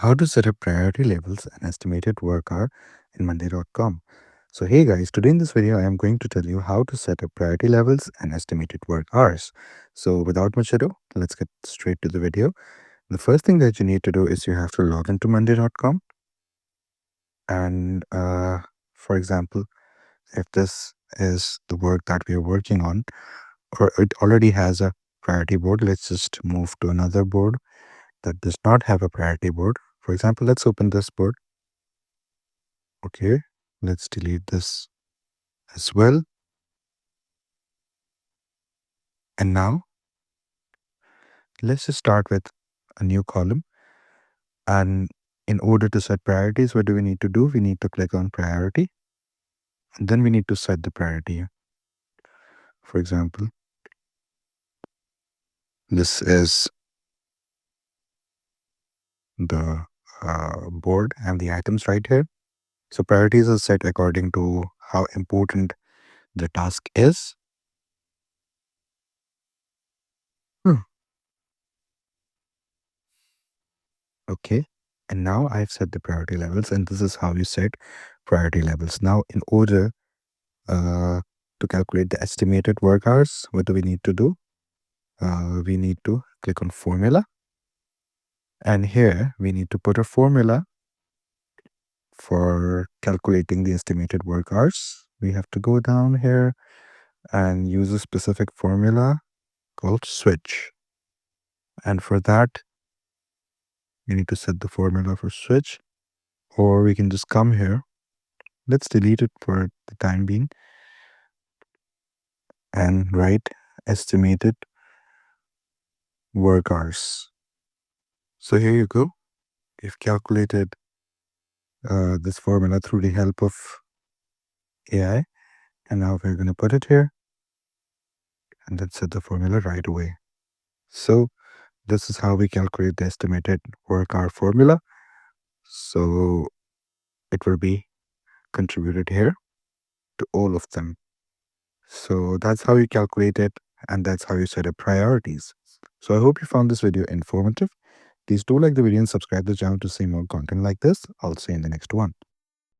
How to set up priority labels and estimated work hour in Monday.com. So hey guys, today in this video I am going to tell you how to set up priority levels and estimated work hours. So without much ado, let's get straight to the video. The first thing that you need to do is you have to log into Monday.com, and for example, if this is the work that we are working on or it already has a priority board, let's just move to another board that does not have a priority board. For example, let's open this board. Okay, let's delete this as well. And now let's just start with a new column. And in order to set priorities, what do we need to do? We need to click on priority. And then we need to set the priority. For example, this is the board and the items right here. So priorities are set according to how important the task is. Hmm. Okay. And now I've set the priority levels, and this is how you set priority levels. Now, in order to calculate the estimated work hours, what do we need to do? We need to click on formula, and here we need to put a formula for calculating the estimated work hours. We have to go down here and use a specific formula called switch. And for that, we need to set the formula for switch, or we can just come here. Let's delete it for the time being and write estimated work hours. So here you go. We've calculated this formula through the help of AI. And now we're going to put it here and then set the formula right away. So this is how we calculate the estimated work hour formula. So it will be contributed here to all of them. So that's how you calculate it, and that's how you set up priorities. So I hope you found this video informative. Please do like the video and subscribe to the channel to see more content like this. I'll see you in the next one.